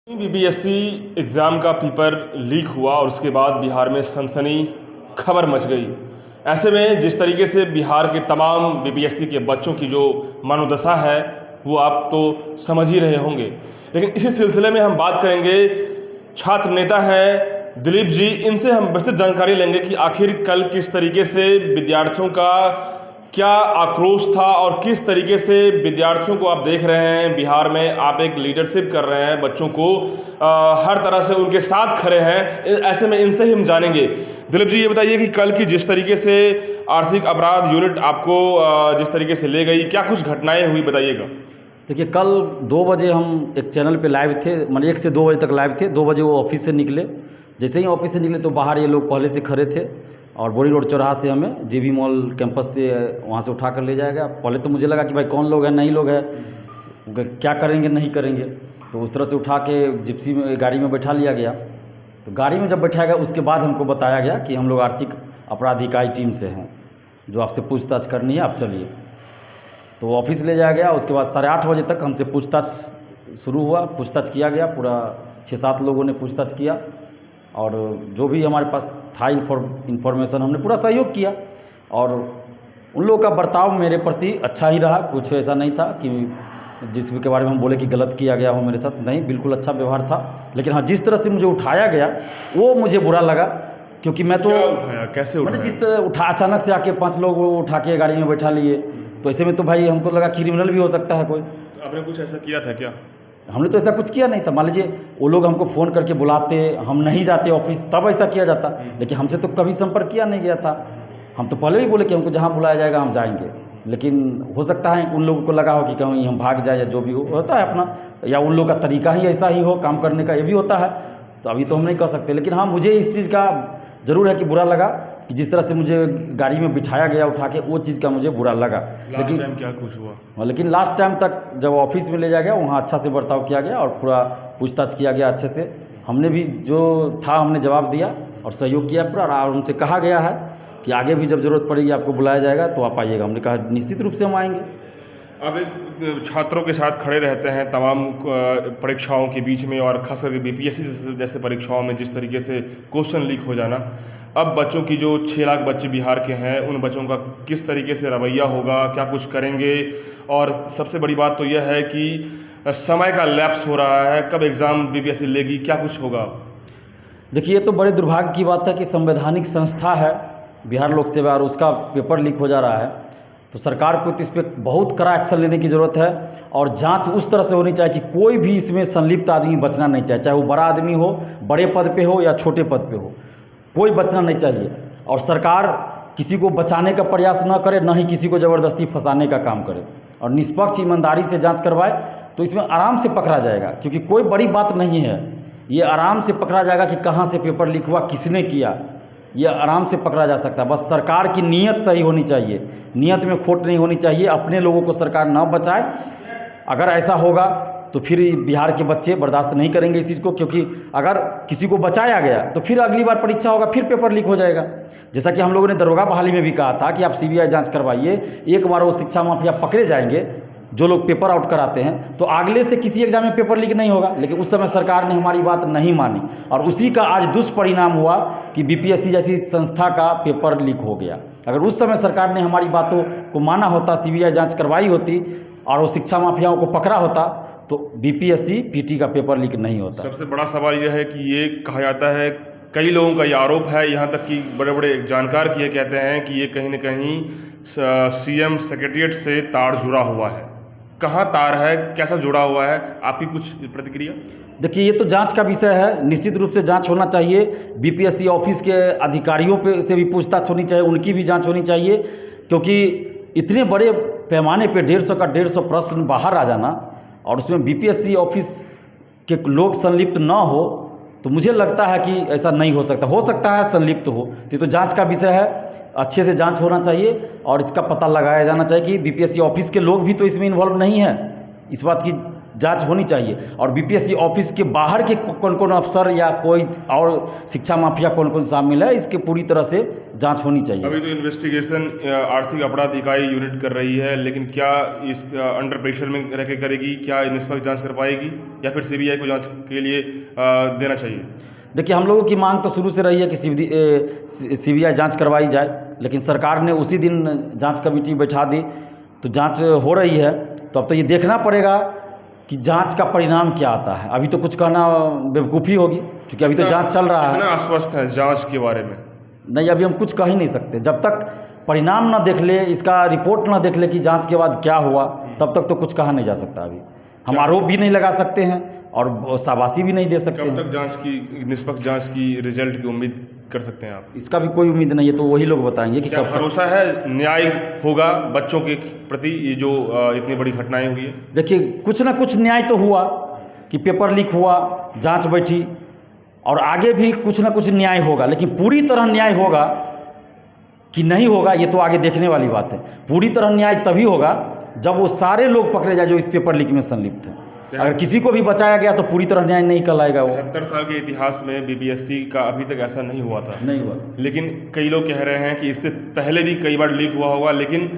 BPSC exam का paper leak हुआ और उसके बाद बिहार में सनसनी खबर मच गई। ऐसे में जिस तरीके से बिहार के तमाम बीपीएससी के बच्चों की जो मनोदशा है वो आप तो समझ ही रहे होंगे, लेकिन इसी सिलसिले में हम बात करेंगे। छात्र नेता है दिलीप जी, इनसे हम विस्तृत जानकारी लेंगे कि आखिर कल किस तरीके से विद्यार्थियों का क्या आक्रोश था और किस तरीके से विद्यार्थियों को आप देख रहे हैं बिहार में, आप एक लीडरशिप कर रहे हैं, बच्चों को हर तरह से उनके साथ खड़े हैं। ऐसे में इनसे ही हम जानेंगे। दिलीप जी, ये बताइए कि कल की जिस तरीके से आर्थिक अपराध यूनिट आपको जिस तरीके से ले गई, क्या कुछ घटनाएं हुई, बताइएगा। देखिए, कल 2 बजे हम एक चैनल पे लाइव थे, मतलब 1 से 2 बजे तक लाइव थे। 2 बजे वो ऑफिस से निकले। जैसे ही ऑफिस से निकले तो बाहर ये लोग पहले से खड़े थे और बोरी रोड चौराहा से हमें जीबी मॉल कैंपस से वहाँ से उठा कर ले जाएगा। पहले तो मुझे लगा कि भाई कौन लोग हैं, नहीं लोग हैं, क्या करेंगे नहीं करेंगे, तो उस तरह से उठा के जिप्सी में गाड़ी में बैठा लिया गया। तो गाड़ी में जब बैठाया गया उसके बाद हमको बताया गया कि हम लोग आर्थिक अपराध इकाई टीम से हैं, जो आपसे पूछताछ करनी है, आप चलिए। तो ऑफिस ले जाया गया। उसके बाद 8:30 बजे तक हमसे पूछताछ शुरू हुआ। पूछताछ किया गया, पूरा 6-7 लोगों ने पूछताछ किया और जो भी हमारे पास था इन्फॉर्मेशन हमने पूरा सहयोग किया। और उन लोगों का बर्ताव मेरे प्रति अच्छा ही रहा, कुछ ऐसा नहीं था कि जिसके बारे में हम बोले कि गलत किया गया हो मेरे साथ, नहीं, बिल्कुल अच्छा व्यवहार था। लेकिन हाँ, जिस तरह से मुझे उठाया गया वो मुझे बुरा लगा, क्योंकि मैं तो कैसे उठाया? जिस तरह अचानक से आके 5 लोग उठा के गाड़ी में बैठा लिए, तो ऐसे में तो भाई हमको लगा क्रिमिनल भी हो सकता है कोई। आपने कुछ ऐसा किया था क्या? हमने तो ऐसा कुछ किया नहीं था। मान लीजिए वो लोग हमको फ़ोन करके बुलाते, हम नहीं जाते ऑफिस, तब ऐसा किया जाता, लेकिन हमसे तो कभी संपर्क किया नहीं गया था। हम तो पहले भी बोले कि हमको जहाँ बुलाया जाएगा हम जाएंगे, लेकिन हो सकता है उन लोगों को लगा हो कि कहीं हम भाग जाए या जो भी हो, होता है अपना, या उन लोगों का तरीका ही ऐसा ही हो काम करने का, ये भी होता है। तो अभी तो हम नहीं कह सकते, लेकिन हाँ, मुझे इस चीज़ का ज़रूर है कि बुरा लगा कि जिस तरह से मुझे गाड़ी में बिठाया गया उठा के, वो चीज़ का मुझे बुरा लगा। लेकिन टाइम क्या कुछ हुआ? लेकिन लास्ट टाइम तक जब ऑफिस में ले जाया गया वहाँ अच्छा से बर्ताव किया गया और पूरा पूछताछ किया गया अच्छे से। हमने भी जो था हमने जवाब दिया और सहयोग किया पूरा। और उनसे कहा गया है कि आगे भी जब ज़रूरत पड़ेगी आपको बुलाया जाएगा तो आप आइएगा। हमने कहा निश्चित रूप से हम आएंगे। अब एक छात्रों के साथ खड़े रहते हैं तमाम परीक्षाओं के बीच में, और खास करके बीपीएससी जैसे परीक्षाओं में जिस तरीके से क्वेश्चन लीक हो जाना, अब बच्चों की जो 6 लाख बच्चे बिहार के हैं, उन बच्चों का किस तरीके से रवैया होगा, क्या कुछ करेंगे? और सबसे बड़ी बात तो यह है कि समय का लैप्स हो रहा है, कब एग्ज़ाम बीपीएससी लेगी, क्या कुछ होगा? देखिए, ये तो बड़े दुर्भाग्य की बात है कि संवैधानिक संस्था है बिहार लोक सेवा और उसका पेपर लीक हो जा रहा है। तो सरकार को तो इस पर बहुत कड़ा एक्शन लेने की ज़रूरत है और जांच उस तरह से होनी चाहिए कि कोई भी इसमें संलिप्त आदमी बचना नहीं चाहिए, चाहे वो बड़ा आदमी हो, बड़े पद पे हो या छोटे पद पे हो, कोई बचना नहीं चाहिए। और सरकार किसी को बचाने का प्रयास न करे, न ही किसी को ज़बरदस्ती फंसाने का काम करे, और निष्पक्ष ईमानदारी से जाँच करवाए तो इसमें आराम से पकड़ा जाएगा, क्योंकि कोई बड़ी बात नहीं है। ये आराम से पकड़ा जाएगा कि कहाँ से पेपर लीक हुआ, किसने किया, ये आराम से पकड़ा जा सकता है। बस सरकार की नीयत सही होनी चाहिए, नीयत में खोट नहीं होनी चाहिए, अपने लोगों को सरकार न बचाए। अगर ऐसा होगा तो फिर बिहार के बच्चे बर्दाश्त नहीं करेंगे इस चीज़ को, क्योंकि अगर किसी को बचाया गया तो फिर अगली बार परीक्षा होगा, फिर पेपर लीक हो जाएगा। जैसा कि हम लोगों ने दरोगा बहाली में भी कहा था कि आप सीबीआई जांच करवाइए, एक बार वो शिक्षा माफिया पकड़े जाएंगे जो लोग पेपर आउट कराते हैं, तो अगले से किसी एग्जाम में पेपर लीक नहीं होगा। लेकिन उस समय सरकार ने हमारी बात नहीं मानी और उसी का आज दुष्परिणाम हुआ कि बीपीएससी जैसी संस्था का पेपर लीक हो गया। अगर उस समय सरकार ने हमारी बातों को माना होता, सीबीआई जांच करवाई होती और वो शिक्षा माफियाओं को पकड़ा होता, तो बीपीएससी पीटी का पेपर लीक नहीं होता। सबसे बड़ा सवाल यह है कि ये कहा जाता है, कई लोगों का ये आरोप है, यहाँ तक कि बड़े बड़े जानकार ये कहते हैं कि ये कहीं न कहीं सीएम सेक्रेटरिएट से तार जुड़ा हुआ है। कहाँ तार है, कैसा जुड़ा हुआ है, आपकी कुछ प्रतिक्रिया? देखिए, ये तो जांच का विषय है, निश्चित रूप से जांच होना चाहिए। बीपीएससी ऑफिस के अधिकारियों पे से भी पूछताछ होनी चाहिए, उनकी भी जांच होनी चाहिए, क्योंकि इतने बड़े पैमाने पे 150 का 150 प्रश्न बाहर आ जाना और उसमें बीपीएससी ऑफिस के लोग संलिप्त न हो, तो मुझे लगता है कि ऐसा नहीं हो सकता है संलिप्त हो। तो ये तो जांच का विषय है, अच्छे से जांच होना चाहिए और इसका पता लगाया जाना चाहिए कि बीपीएससी ऑफिस के लोग भी तो इसमें इन्वॉल्व नहीं है। इस बात की जांच होनी चाहिए। और बीपीएससी ऑफिस के बाहर के कौन कौन अफसर या कोई और शिक्षा माफिया कौन कौन शामिल है, इसके पूरी तरह से जांच होनी चाहिए। अभी तो इन्वेस्टिगेशन आर्थिक अपराध इकाई यूनिट कर रही है, लेकिन क्या इस अंडर प्रेशर में रह के करेगी? क्या निष्पक्ष जांच कर पाएगी या फिर सीबीआई को जांच के लिए देना चाहिए? देखिए, हम लोगों की मांग तो शुरू से रही है कि सीबीआई जांच करवाई जाए, लेकिन सरकार ने उसी दिन जांच कमेटी बैठा दी, तो जांच हो रही है। तो अब तो ये देखना पड़ेगा कि जांच का परिणाम क्या आता है। अभी तो कुछ कहना बेवकूफ़ी होगी, क्योंकि अभी तो जांच चल रहा है। कितना आश्वस्त है जांच के बारे में? नहीं, अभी हम कुछ कह ही नहीं सकते। जब तक परिणाम ना देख ले, इसका रिपोर्ट ना देख ले कि जांच के बाद क्या हुआ, तब तक तो कुछ कहा नहीं जा सकता। अभी हम आरोप भी नहीं लगा सकते हैं और शाबाशी भी नहीं दे सकते हैं। कब तक जांच की, निष्पक्ष जांच की रिजल्ट की उम्मीद कर सकते हैं आप? इसका भी कोई उम्मीद नहीं है, तो वही लोग बताएंगे कि क्या कब भरोसा है न्याय होगा बच्चों के प्रति, ये जो इतनी बड़ी घटनाएं हुई है? देखिए, कुछ ना कुछ न्याय तो हुआ कि पेपर लीक हुआ, जांच बैठी, और आगे भी कुछ ना कुछ न्याय होगा। लेकिन पूरी तरह न्याय होगा कि नहीं होगा, ये तो आगे देखने वाली बात है। पूरी तरह न्याय तभी होगा जब वो सारे लोग पकड़े जाए जो इस पेपर लीक में संलिप्त हैं। अगर किसी को भी बचाया गया तो पूरी तरह न्याय नहीं कहलाएगा वो। 70 साल के इतिहास में बीपीएससी का अभी तक ऐसा नहीं हुआ था। नहीं हुआ। लेकिन कई लोग कह रहे हैं कि इससे पहले भी कई बार लीक हुआ होगा, लेकिन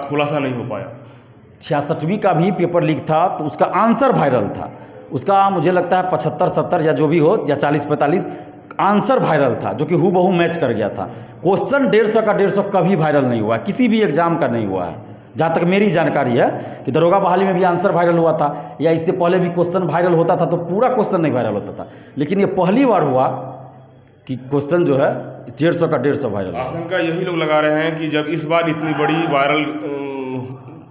खुलासा नहीं हो पाया। 66वीं का भी पेपर लीक था, तो उसका आंसर वायरल था। उसका मुझे लगता है 75-70 या जो भी हो, या 40-45 आंसर वायरल था, जो कि हूबहू मैच कर गया था। क्वेश्चन 150 का 150 कभी वायरल नहीं हुआ, किसी भी एग्जाम का नहीं हुआ है, जहाँ तक मेरी जानकारी है। कि दरोगा बहाली में भी आंसर वायरल हुआ था, या इससे पहले भी क्वेश्चन वायरल होता था, तो पूरा क्वेश्चन नहीं वायरल होता था। लेकिन ये पहली बार हुआ कि क्वेश्चन जो है 150 का 150 वायरल। आशंका यही लोग लगा रहे हैं कि जब इस बार इतनी बड़ी वायरल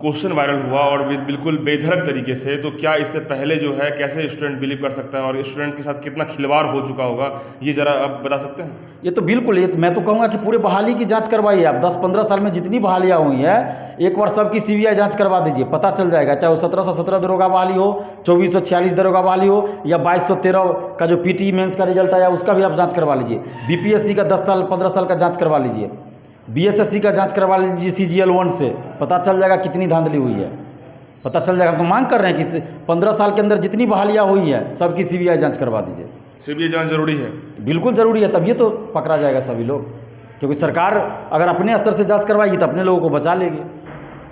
क्वेश्चन वायरल हुआ और बिल्कुल बेधड़क तरीके से, तो क्या इससे पहले जो है कैसे स्टूडेंट बिलीव कर सकता है और स्टूडेंट के साथ कितना खिलवाड़ हो चुका होगा, ये ज़रा आप बता सकते हैं? ये तो बिल्कुल, ये तो मैं तो कहूँगा कि पूरे बहाली की जांच करवाइए आप। 10-15 साल में जितनी बहालियाँ हुई हैं, एक बार सबकी सीबीआई जांच करवा दीजिए, पता चल जाएगा। चाहे वो 1717 दरोगा बहाली हो, 2446 दरोगा बहाली हो, या 2213 का जो पीटी मेंस का रिजल्ट आया उसका भी आप जाँच करवा लीजिए। बीपीएससी का 10 साल 15 साल का जाँच करवा लीजिए। बीएसएससी का जांच करवा लीजिए CGL 1 से, पता चल जाएगा कितनी धांधली हुई है, पता चल जाएगा। हम तो मांग कर रहे हैं कि 15 साल के अंदर जितनी बहालियाँ हुई हैं सबकी सीबीआई जांच करवा दीजिए। सीबीआई जांच जरूरी है? बिल्कुल ज़रूरी है, तभी तो पकड़ा जाएगा सभी लोग। क्योंकि सरकार अगर अपने स्तर से जांच करवाएगी तो अपने लोगों को बचा लेगी।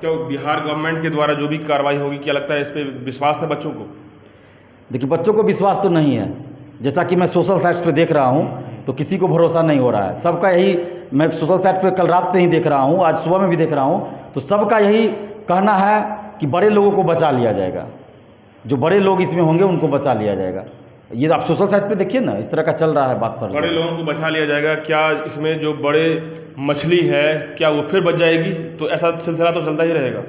क्या बिहार गवर्नमेंट के द्वारा जो भी कार्रवाई होगी, क्या लगता है इस पर विश्वास है बच्चों को? देखिए, बच्चों को विश्वास तो नहीं है। जैसा कि मैं सोशल साइट्स पे देख रहा हूँ, तो किसी को भरोसा नहीं हो रहा है। सबका यही, मैं सोशल साइट पे कल रात से ही देख रहा हूँ, आज सुबह में भी देख रहा हूँ, तो सबका यही कहना है कि बड़े लोगों को बचा लिया जाएगा, जो बड़े लोग इसमें होंगे उनको बचा लिया जाएगा। ये आप सोशल साइट पे देखिए ना, इस तरह का चल रहा है बात। सर, बड़े लोगों को बचा लिया जाएगा, क्या इसमें जो बड़े मछली है क्या वो फिर बच जाएगी? तो ऐसा सिलसिला तो चलता ही रहेगा।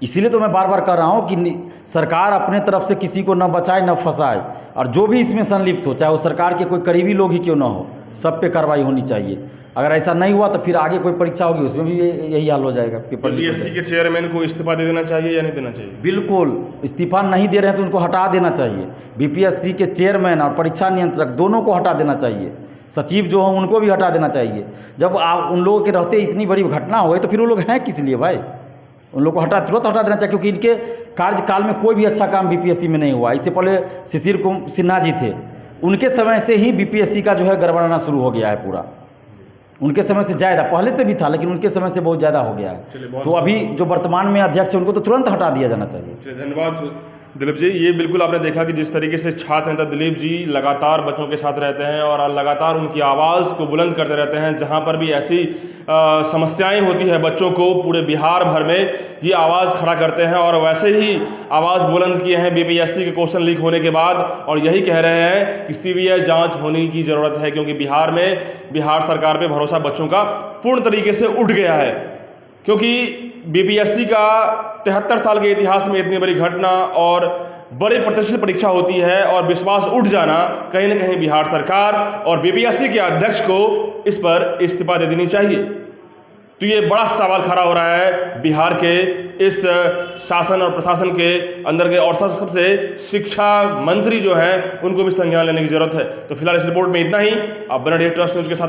इसीलिए तो मैं बार बार कह रहा हूँ कि सरकार अपने तरफ से किसी को न बचाए न फंसाए, और जो भी इसमें संलिप्त हो, चाहे वो सरकार के कोई करीबी लोग ही क्यों ना हो, सब पे कार्रवाई होनी चाहिए। अगर ऐसा नहीं हुआ तो फिर आगे कोई परीक्षा होगी उसमें भी यही हाल हो जाएगा। बीपीएससी के चेयरमैन को इस्तीफा दे देना चाहिए या नहीं देना चाहिए? बिल्कुल, इस्तीफा नहीं दे रहे हैं तो उनको हटा देना चाहिए। बीपीएससी के चेयरमैन और परीक्षा नियंत्रक दोनों को हटा देना चाहिए। सचिव जो हों उनको भी हटा देना चाहिए। जब आप उन लोगों के रहते इतनी बड़ी घटना हो गई तो फिर वो लोग हैं किस लिए भाई? उन लोग को तुरंत हटा देना चाहिए, क्योंकि इनके कार्यकाल में कोई भी अच्छा काम बीपीएससी में नहीं हुआ। इससे पहले शिशिर सिन्हा जी थे, उनके समय से ही बीपीएससी का जो है गड़बड़ाना शुरू हो गया है पूरा। उनके समय से ज़्यादा, पहले से भी था लेकिन उनके समय से बहुत ज़्यादा हो गया है। तो अभी जो वर्तमान में अध्यक्ष है उनको तो तुरंत हटा दिया जाना चाहिए। धन्यवाद दिलीप जी। ये बिल्कुल आपने देखा कि जिस तरीके से छात्र नेता दिलीप जी लगातार बच्चों के साथ रहते हैं और लगातार उनकी आवाज़ को बुलंद करते रहते हैं। जहां पर भी ऐसी समस्याएं होती है बच्चों को, पूरे बिहार भर में ये आवाज़ खड़ा करते हैं और वैसे ही आवाज़ बुलंद किए हैं बीपीएससी के क्वेश्चन लीक होने के बाद, और यही कह रहे हैं कि सीबीआई जांच होने की ज़रूरत है, क्योंकि बिहार सरकार पर भरोसा बच्चों का पूर्ण तरीके से उठ गया है। क्योंकि बीपीएससी का 73 साल के इतिहास में इतनी बड़ी घटना और बड़े प्रतिष्ठित परीक्षा होती है और विश्वास उठ जाना, कहीं ना कहीं बिहार सरकार और बीपीएससी के अध्यक्ष को इस पर इस्तीफा दे देनी चाहिए। तो ये बड़ा सवाल खड़ा हो रहा है बिहार के इस शासन और प्रशासन के अंदर के, और सबसे शिक्षा मंत्री जो हैं उनको भी संज्ञान लेने की जरूरत है। तो फिलहाल इस रिपोर्ट में इतना ही। आप बने रहिए ट्रस्ट न्यूज़ के साथ।